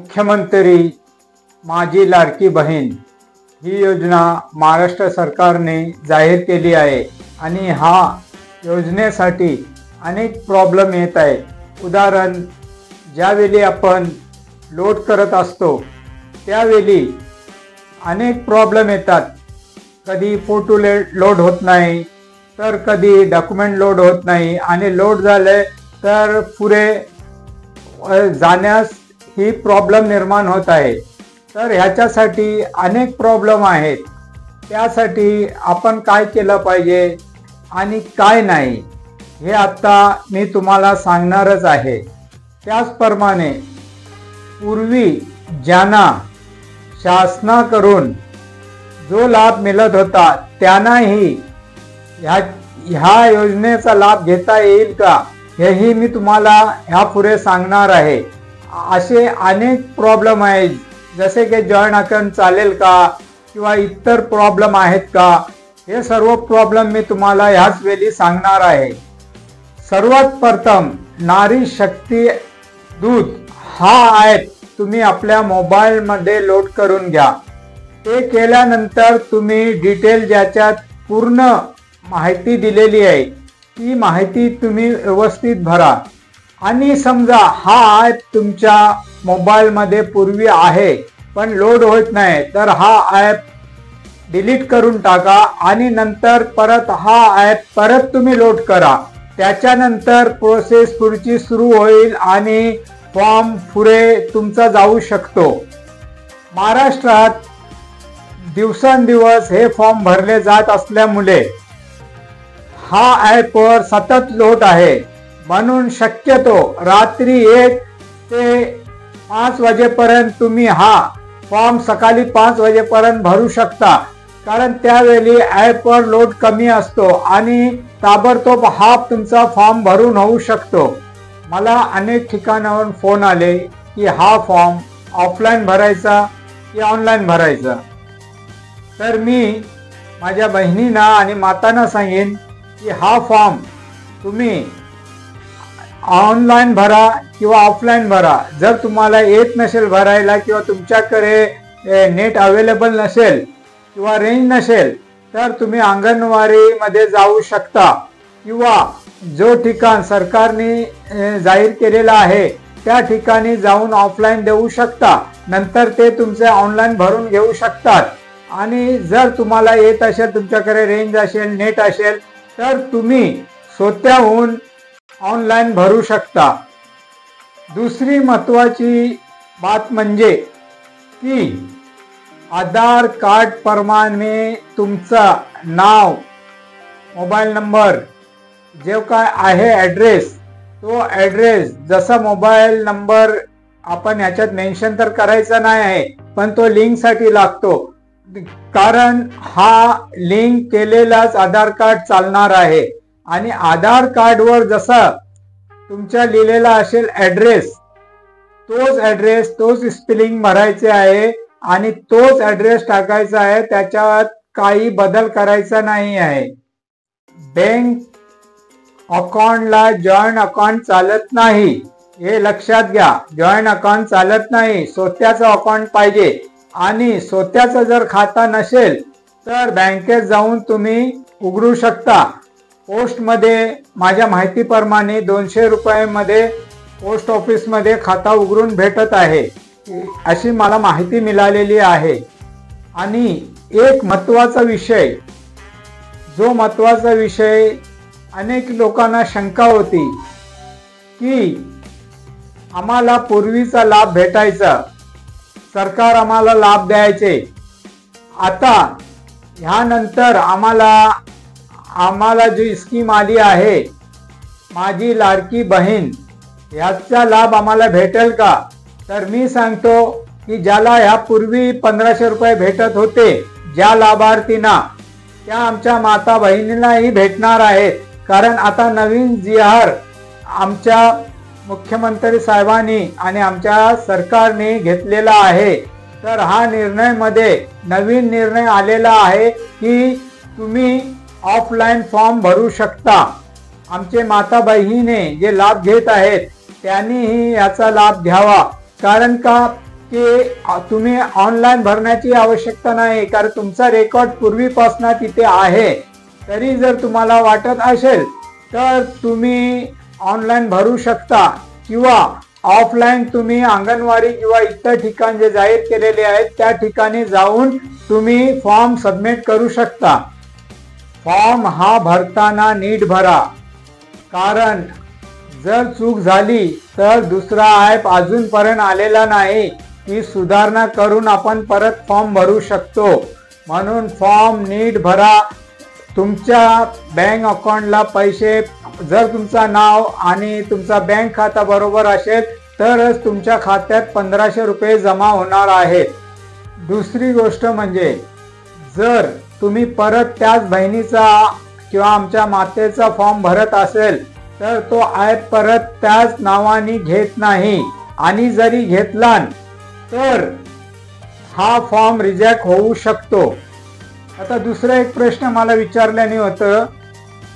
मुख्यमंत्री माझी लाडकी बहीण ही योजना महाराष्ट्र सरकारने जाहीर केली आहे आणि हा योजनेसाठी अनेक प्रॉब्लेम येत आहे। उदाहरण, ज्यावेळी आपण लोड करत असतो त्यावेळी अनेक प्रॉब्लेम येतात। कधी फोटो लोड होत नाही, तर कधी डॉक्युमेंट लोड होत नाही आणि लोड झाले तर पुढे जाण्यास ही प्रॉब्लेम निर्माण होत आहे। तर ह्याच्यासाठी अनेक प्रॉब्लेम आहेत। त्यासाठी आपण काय केलं पाहिजे आणि काय नाही हे आता मी तुम्हाला सांगणारच आहे। त्याचप्रमाणे पूर्वी ज्यांना शासनाकडून जो लाभ मिळत होता त्यांनाही ह्या योजनेचा लाभ घेता येईल का हेही मी तुम्हाला ह्यापुढे सांगणार आहे। असे अनेक प्रॉब्लेम आहेत, जसे की जॉईंट अकाउंट चालेल का किंवा इतर प्रॉब्लेम आहेत का, हे सर्व प्रॉब्लेम मी तुम्हाला ह्याच वेळी सांगणार आहे। सर्वात प्रथम नारी शक्ती दूत हा ॲप तुम्ही आपल्या मोबाईलमध्ये लोड करून घ्या। ते केल्यानंतर तुम्ही डिटेल ज्याच्यात पूर्ण माहिती दिलेली आहे ती माहिती तुम्ही व्यवस्थित भरा आणि समजा हा ॲप तुमच्या मोबाईलमध्ये पूर्वी आहे पण लोड होत नाही, तर हा ॲप डिलीट करून टाका आणि नंतर परत हा ॲप परत तुम्ही लोड करा। त्याच्यानंतर प्रोसेस पुढची सुरू होईल आणि फॉर्म पुढे तुमचा जाऊ शकतो। महाराष्ट्रात दिवसेंदिवस हे फॉर्म भरले जात असल्यामुळे हा ॲपवर सतत लोड आहे, म्हणून शक्यतो रात्री 1 ते 5 वाजेपर्यंत तुम्ही हा फॉर्म सकाळी 5 वाजेपर्यंत भरू शकता, कारण त्यावेळी ॲपवर लोड कमी असतो आणि ताबडतोब हा तुमचा फॉर्म भरून होऊ शकतो। मला अनेक ठिकाणावरून फोन आले की हा फॉर्म ऑफलाईन भरायचा की ऑनलाईन भरायचा, तर मी माझ्या बहिणींना आणि मातांना सांगेन की हा फॉर्म तुम्ही ऑनलाईन भरा किंवा ऑफलाईन भरा। जर तुम्हाला येत नसेल भरायला किंवा तुमच्याकडे नेट अवेलेबल नसेल किंवा रेंज नसेल, तर तुम्ही अंगणवाडीमध्ये जाऊ शकता किंवा जो ठिकाण सरकारने जाहीर केलेला आहे त्या ठिकाणी जाऊन ऑफलाईन देऊ शकता। नंतर ते तुमचे ऑनलाईन भरून घेऊ शकतात आणि जर तुम्हाला येत असेल, तुमच्याकडे रेंज असेल, नेट असेल, तर तुम्ही स्वतःहून ऑनलाईन भरू शकता। दुसरी महत्त्वाची बात म्हणजे की आधार कार्ड प्रमाणे तुमचा नाव, मोबाईल नंबर, जे काय आहे ॲड्रेस, तो ॲड्रेस जसा मोबाईल नंबर आपण ह्याच्यात मेन्शन तर करायचा नाही आहे, पण तो लिंकसाठी लागतो, कारण हा लिंक केलेलाच आधार कार्ड चालणार आहे। आणि आधार कार्डवर जसा तुमच्या लिहिलेला असेल ॲड्रेस, तोच स्पेलिंग भरायचे आहे आणि तोच ॲड्रेस टाकायचा आहे, त्याच्यात काही बदल करायचा नाही आहे। बँक अकाउंटला जॉईंट अकाउंट चालत नाही, हे लक्षात घ्या। जॉईंट अकाउंट चालत नाही, स्वतःचं अकाउंट पाहिजे आणि स्वतःचं जर खाता नसेल तर बँकेत जाऊन तुम्ही उघडू शकता। पोस्टमध्ये माझ्या माहितीप्रमाणे 200 रुपयामध्ये पोस्ट ऑफिसमध्ये खाता उघडून भेटत आहे, अशी मला माहिती मिळालेली आहे। आणि एक महत्त्वाचा विषय, अनेक लोकांना शंका होती की आम्हाला पूर्वीचा लाभ भेटायचा, सरकार आम्हाला लाभ द्यायचे, आता ह्यानंतर आम्हाला जी स्कीम आली आहे माझी लाडकी बहीण, ह्याचा लाभ आम्हाला भेटेल का? तर मी सांगतो की ज्याला ह्यापूर्वी 1500 रुपये भेटत होते ज्या लाभार्थींना, त्या आमच्या माता बहिणींनाही भेटणार आहेत, कारण आता नवीन जी.आर आमच्या मुख्यमंत्री साहेबांनी आणि आमच्या सरकारने घेतलेला आहे। तर हा नवीन निर्णय आलेला आहे की तुम्ही ऑफलाईन फॉर्म भरू शकता। आमचे माता बहिणी जे लाभ घेत आहेत त्यांनीही याचा लाभ घ्यावा, कारण का की तुम्ही ऑनलाईन भरण्याची आवश्यकता नाही, कारण तुमचा रेकॉर्ड पूर्वीपासून तिथे आहे. तरी जर तुम्हाला वाटत असेल तर तुम्ही ऑनलाईन भरू शकता किंवा ऑफलाईन तुम्ही अंगणवाडी किंवा इतर ठिकाण जे जाहीर केलेले आहेत त्या ठिकाणी जाऊन तुम्ही फॉर्म सबमिट करू शकता. फॉर्म हा भरताना नीट भरा, कारण जर चूक झाली तर दुसरा ॲप अजूनपर्यंत आलेला नाही, ती सुधारणा करून आपण परत फॉर्म भरू शकतो. म्हणून फॉर्म नीट भरा. तुमच्या बँक अकाउंटला पैसे, जर तुमचं नाव आणि तुमचा बँक खाता बरोबर असेल तरच तुमच्या खात्यात 1500 रुपये जमा होणार आहेत. दुसरी गोष्ट म्हणजे जर तुम्ही परत त्याच बहिणीचा किंवा आमच्या मातेचा फॉर्म भरत असेल तर तो ॲप परत त्याच नावाने घेत नाही, आणि जरी घेतला तर हा फॉर्म रिजेक्ट होऊ शकतो. आता दुसरा एक प्रश्न मला विचारल्याने होतं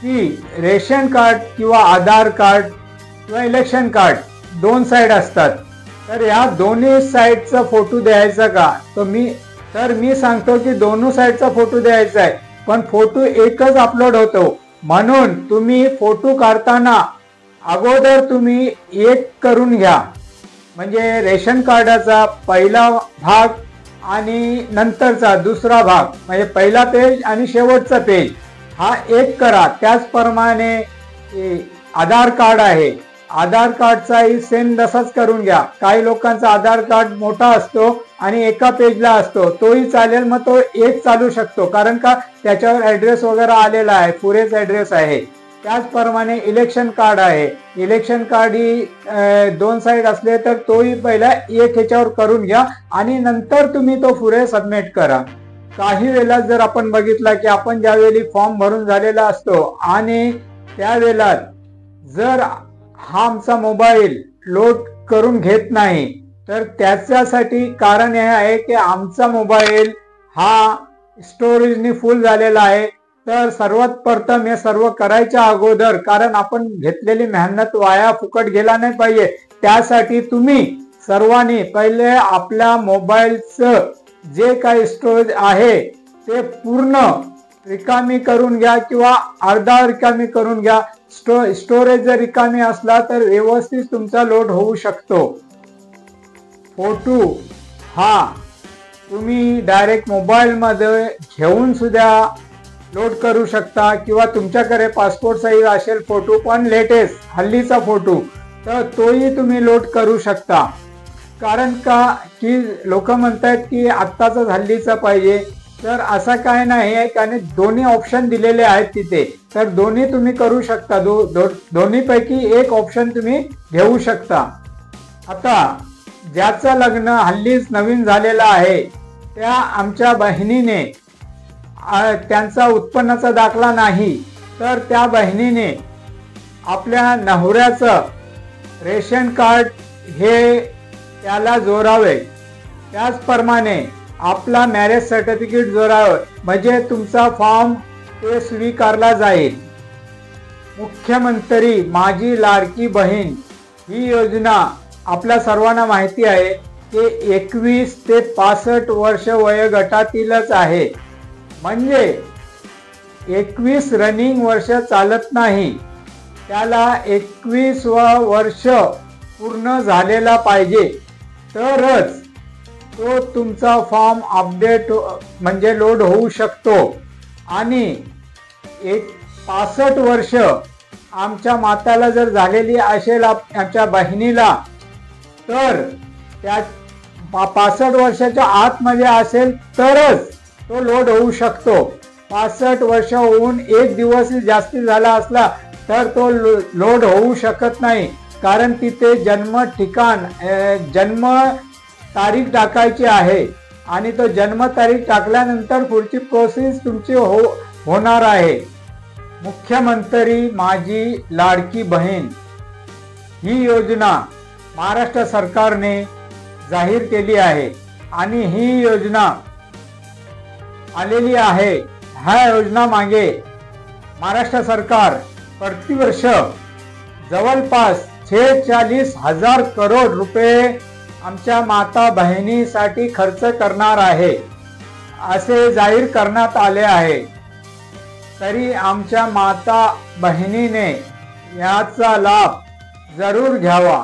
की रेशन कार्ड किंवा आधार कार्ड किंवा इलेक्शन कार्ड दोन साईड असतात, तर या दोन्ही साईडचा फोटो द्यायचा का? तर मी सांगतो की दोन्ही साईडचा फोटो द्यायचा आहे, पण फोटो एकच अपलोड होतो. म्हणून तुम्ही फोटो काढताना अगोदर तुम्ही एक करून घ्या, म्हणजे रेशन कार्डाचा पहिला भाग आणि नंतरचा दुसरा भाग, म्हणजे पहिला पेज आणि शेवटचा पेज हा एक करा. त्याचप्रमाणे आधार कार्ड आहे, आधार कार्डचाही सेम तसाच करून घ्या. काही लोकांचा आधार कार्ड मोठा असतो आणि एका पेजला असतो, तोही चालेल, मग तो एक चालू शकतो, कारण का त्याच्यावर ॲड्रेस वगैरे आलेला आहे, पुरेच ॲड्रेस आहे. त्याचप्रमाणे इलेक्शन कार्ड आहे, इलेक्शन कार्ड ही दोन साईड असले तर तोही पहिला एक ह्याच्यावर करून घ्या आणि नंतर तुम्ही तो पुढे सबमिट करा. काही वेळेला जर आपण बघितला की आपण ज्यावेळी फॉर्म भरून झालेला असतो आणि त्यावेळेला जर हा आमचा मोबाईल लोड करून घेत नाही, तर त्याच्यासाठी कारण हे आहे की आमचा मोबाईल हा स्टोरेजने फुल झालेला आहे. तर सर्वात प्रथम हे सर्व करायच्या अगोदर, कारण आपण घेतलेली मेहनत वाया फुकट गेला नाही पाहिजे, त्यासाठी तुम्ही सर्वांनी पहिले आपल्या मोबाईलचं जे काही स्टोरेज आहे ते पूर्ण रिकामी करून घ्या किंवा अर्धा रिकामी करून घ्या. स्टोरेज जर रिकामी असला तर व्यवस्थित तुमचा लोड होऊ शकतो. फोटो हा तुम्ही डायरेक्ट मोबाईलमध्ये घेऊन सुद्धा लोड करू शकता किंवा तुमच्याकडे पासपोर्ट साईज असेल फोटो, पण लेटेस्ट हल्लीचा फोटो, तर तोही तुम्ही लोड करू शकता. कारण का की लोक म्हणतात की आत्ताचाच हल्लीचा पाहिजे, तर असं काय नाही आहे, कारण दोन्ही ऑप्शन दिलेले आहेत तिथे, तर दोन्ही तुम्ही करू शकता. दोन्हीपैकी एक ऑप्शन तुम्ही घेऊ शकता. आता ज्याचं लग्न हल्लीच नवीन झालेलं आहे त्या आमच्या बहिणीने त्यांचा उत्पन्नाचा दाखला नाही, तर त्या बहिणीने आपल्या नवऱ्याचं रेशन कार्ड हे त्याला जोडावे. त्याचप्रमाणे आपला मॅरेज सर्टिफिकेट जोडावे, म्हणजे तुमचा फॉर्म ते स्वीकारला जाईल. मुख्यमंत्री माझी लाडकी बहीण ही योजना आपल्या सर्वांना माहिती आहे की 21 ते 65 वर्ष वयोगटातीलच आहे. म्हणजे 21 रनिंग वर्ष चालत नाही, त्याला 21व वर्ष पूर्ण झालेला पाहिजे, तरच तो तुमचा फॉर्म अपडेट म्हणजे लोड होऊ शकतो. आणि 65 वर्ष आमच्या माताला जर झालेली असेल आमच्या बहिणीला, तर त्या 65 वर्षाच्या आतमध्ये असेल तरच तो लोड होऊ शकतो. 65 वर्ष होऊन एक दिवस जास्ती झाला असला तर तो लोड होऊ शकत नाही, कारण तिथे जन्म ठिकाण जन्म तारीख टाकायची आहे आणि तो जन्म तारीख टाकल्यानंतर पुढची प्रोसेस तुमची होणार आहे. मुख्यमंत्री माझी लाडकी बहीण ही योजना महाराष्ट्र सरकारने जाहीर केली आहे आणि ही योजना आलेली आहे. ह्या योजना मागे महाराष्ट्र सरकार प्रतिवर्ष जवळपास 46,000 करोड रुपये आमच्या माता बहिणीसाठी खर्च करणार आहे असे जाहीर करण्यात आले आहे, तरी आमच्या माता बहिणीने याचा लाभ जरूर घ्यावा।